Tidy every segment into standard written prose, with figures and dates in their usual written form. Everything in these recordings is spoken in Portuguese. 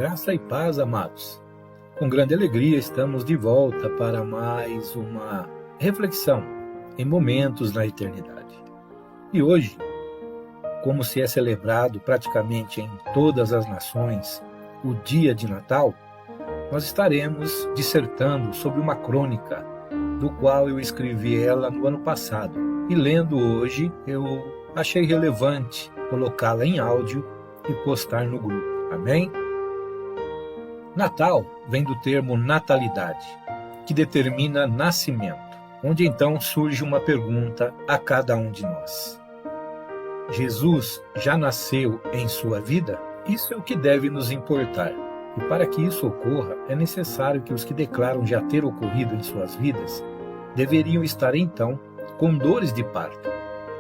Graça e paz, amados. Com grande alegria estamos de volta para mais uma reflexão em momentos na eternidade. E hoje, como se é celebrado praticamente em todas as nações o dia de Natal, nós estaremos dissertando sobre uma crônica, do qual eu escrevi ela no ano passado. E lendo hoje, eu achei relevante colocá-la em áudio e postar no grupo. Amém? Natal vem do termo natalidade, que determina nascimento, onde então surge uma pergunta a cada um de nós. Jesus já nasceu em sua vida? Isso é o que deve nos importar. E para que isso ocorra, é necessário que os que declaram já ter ocorrido em suas vidas deveriam estar então com dores de parto,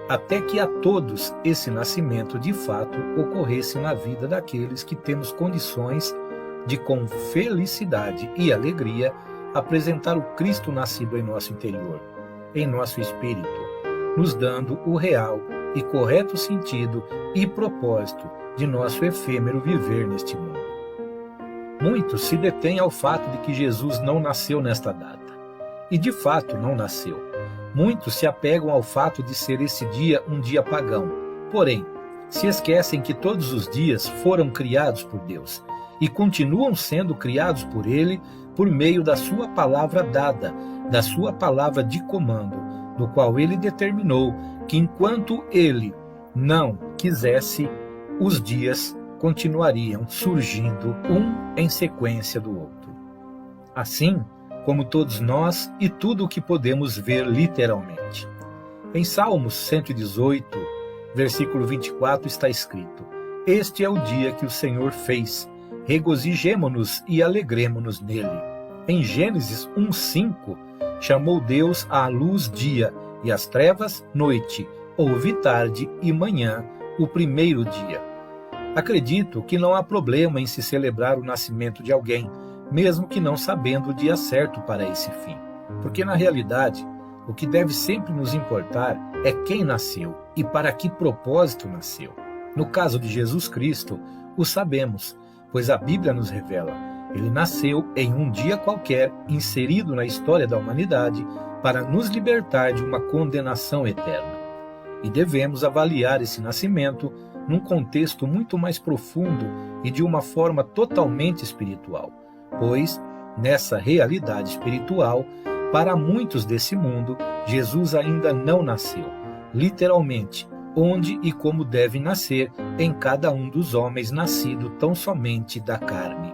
até que a todos esse nascimento de fato ocorresse na vida daqueles que temos condições de com felicidade e alegria apresentar o Cristo nascido em nosso interior, em nosso espírito, nos dando o real e correto sentido e propósito de nosso efêmero viver neste mundo. Muitos se detêm ao fato de que Jesus não nasceu nesta data, e de fato não nasceu. Muitos se apegam ao fato de ser esse dia um dia pagão, porém, se esquecem que todos os dias foram criados por Deus, e continuam sendo criados por Ele por meio da sua palavra dada, da sua palavra de comando, do qual Ele determinou que enquanto Ele não quisesse, os dias continuariam surgindo um em sequência do outro. Assim como todos nós e tudo o que podemos ver literalmente. Em Salmos 118, versículo 24 está escrito: "Este é o dia que o Senhor fez, regozijemo-nos e alegremo-nos nele." Em Gênesis 1:5, chamou Deus à luz dia, e às trevas noite, houve tarde e manhã, o primeiro dia. Acredito que não há problema em se celebrar o nascimento de alguém, mesmo que não sabendo o dia certo para esse fim. Porque na realidade, o que deve sempre nos importar é quem nasceu e para que propósito nasceu. No caso de Jesus Cristo, o sabemos, pois a Bíblia nos revela. Ele nasceu em um dia qualquer, inserido na história da humanidade, para nos libertar de uma condenação eterna. E devemos avaliar esse nascimento num contexto muito mais profundo e de uma forma totalmente espiritual, pois, nessa realidade espiritual, para muitos desse mundo, Jesus ainda não nasceu, literalmente, onde e como deve nascer em cada um dos homens nascido tão somente da carne.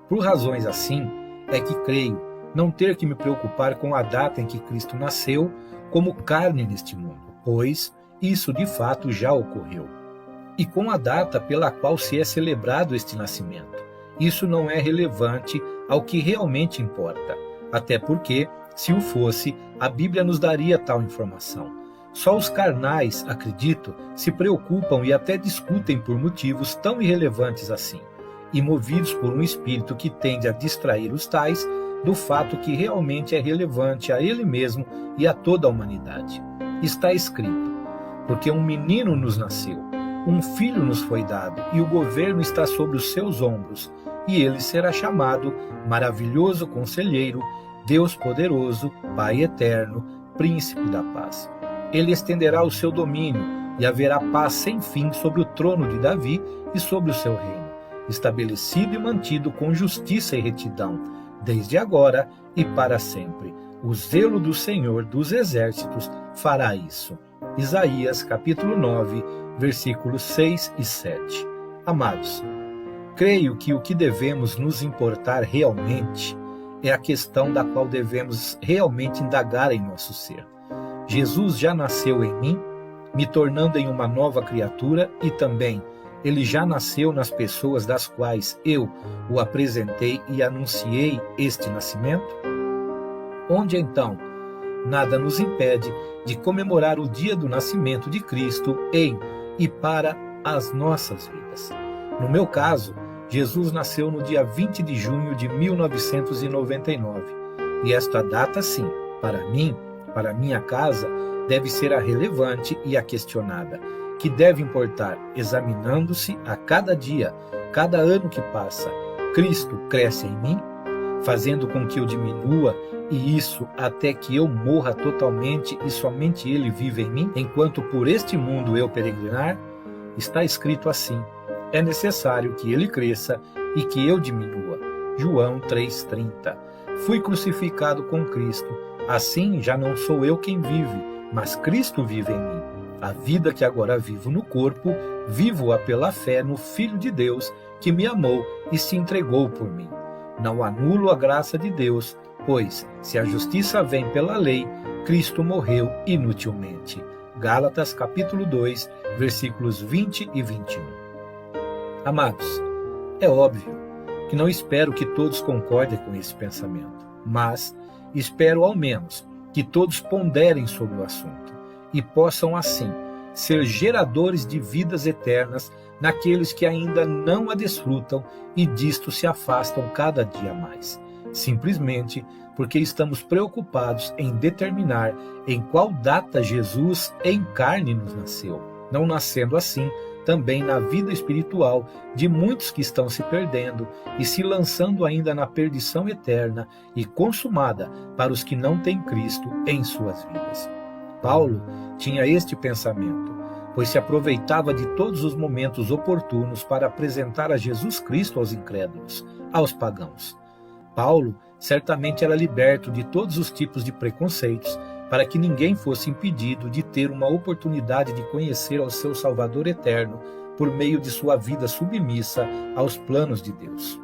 Por razões assim, é que creio não ter que me preocupar com a data em que Cristo nasceu como carne neste mundo, pois isso de fato já ocorreu. E com a data pela qual se é celebrado este nascimento. Isso não é relevante ao que realmente importa, até porque, se o fosse, a Bíblia nos daria tal informação. Só os carnais, acredito, se preocupam e até discutem por motivos tão irrelevantes assim, e movidos por um espírito que tende a distrair os tais do fato que realmente é relevante a ele mesmo e a toda a humanidade. Está escrito: "Porque um menino nos nasceu, um filho nos foi dado, e o governo está sobre os seus ombros, e ele será chamado Maravilhoso Conselheiro, Deus Poderoso, Pai Eterno, Príncipe da Paz. Ele estenderá o seu domínio, e haverá paz sem fim sobre o trono de Davi e sobre o seu reino, estabelecido e mantido com justiça e retidão, desde agora e para sempre. O zelo do Senhor dos Exércitos fará isso." Isaías capítulo 9, versículos 6 e 7. Amados, creio que o que devemos nos importar realmente é a questão da qual devemos realmente indagar em nosso ser. Jesus já nasceu em mim, me tornando em uma nova criatura, e também ele já nasceu nas pessoas das quais eu o apresentei e anunciei este nascimento? Onde então nada nos impede de comemorar o dia do nascimento de Cristo em e para as nossas vidas. No meu caso, Jesus nasceu no dia 20 de junho de 1999, e esta data, sim, para mim, para minha casa, deve ser a relevante e a questionada. que deve importar, examinando-se a cada dia, cada ano que passa, Cristo cresce em mim, fazendo com que eu diminua, e isso até que eu morra totalmente e somente Ele vive em mim, enquanto por este mundo eu peregrinar? Está escrito assim: é necessário que Ele cresça e que eu diminua. João 3,30. Fui crucificado com Cristo, assim já não sou eu quem vive, mas Cristo vive em mim. A vida que agora vivo no corpo, vivo-a pela fé no Filho de Deus, que me amou e se entregou por mim. Não anulo a graça de Deus, pois, se a justiça vem pela lei, Cristo morreu inutilmente. Gálatas capítulo 2, versículos 20 e 21. Amados, é óbvio que não espero que todos concordem com esse pensamento, mas espero ao menos que todos ponderem sobre o assunto e possam, assim, ser geradores de vidas eternas naqueles que ainda não a desfrutam e disto se afastam cada dia mais, simplesmente porque estamos preocupados em determinar em qual data Jesus em carne nos nasceu, não nascendo assim também na vida espiritual de muitos que estão se perdendo e se lançando ainda na perdição eterna e consumada para os que não têm Cristo em suas vidas. Paulo tinha este pensamento, pois se aproveitava de todos os momentos oportunos para apresentar a Jesus Cristo aos incrédulos, aos pagãos. Paulo certamente era liberto de todos os tipos de preconceitos, para que ninguém fosse impedido de ter uma oportunidade de conhecer ao seu Salvador eterno por meio de sua vida submissa aos planos de Deus.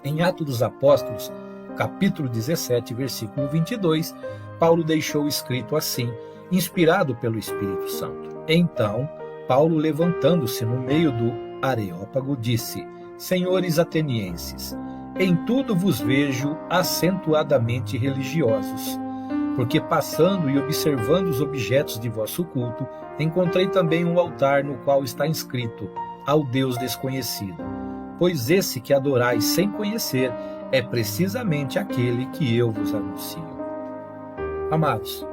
Em Atos dos Apóstolos, capítulo 17, versículo 22, Paulo deixou escrito assim, inspirado pelo Espírito Santo. Então, Paulo, levantando-se no meio do Areópago, disse: Senhores atenienses, em tudo vos vejo acentuadamente religiosos, porque passando e observando os objetos de vosso culto, encontrei também um altar no qual está inscrito: ao Deus desconhecido. Pois esse que adorais sem conhecer é precisamente aquele que eu vos anuncio. Amados,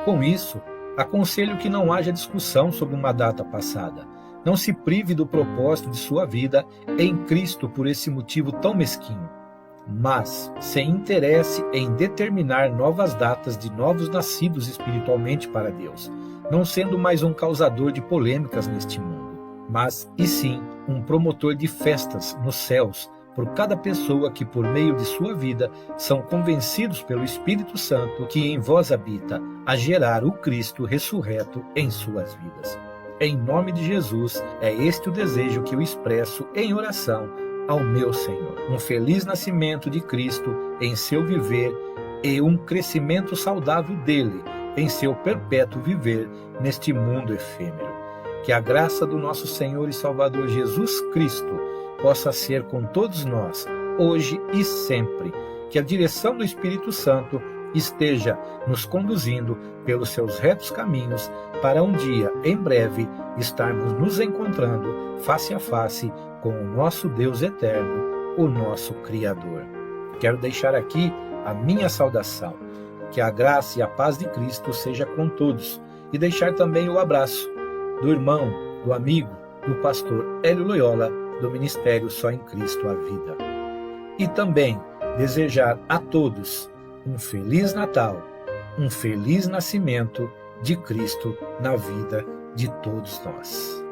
com isso, aconselho que não haja discussão sobre uma data passada. Não se prive do propósito de sua vida em Cristo por esse motivo tão mesquinho. Mas se interesse em determinar novas datas de novos nascidos espiritualmente para Deus, não sendo mais um causador de polêmicas neste mundo, mas, e sim, um promotor de festas nos céus por cada pessoa que, por meio de sua vida, são convencidos pelo Espírito Santo que em vós habita, a gerar o Cristo ressurreto em suas vidas. Em nome de Jesus, é este o desejo que eu expresso em oração ao meu Senhor. Um feliz nascimento de Cristo em seu viver e um crescimento saudável dele em seu perpétuo viver neste mundo efêmero. Que a graça do nosso Senhor e Salvador Jesus Cristo possa ser com todos nós, hoje e sempre. Que a direção do Espírito Santo esteja nos conduzindo pelos seus retos caminhos para um dia, em breve, estarmos nos encontrando face a face com o nosso Deus eterno, o nosso Criador. Quero deixar aqui a minha saudação. Que a graça e a paz de Cristo seja com todos e deixar também o abraço do irmão, do amigo, do pastor Hélio Loyola, do Ministério Só em Cristo a Vida. E também desejar a todos um Feliz Natal, um feliz nascimento de Cristo na vida de todos nós.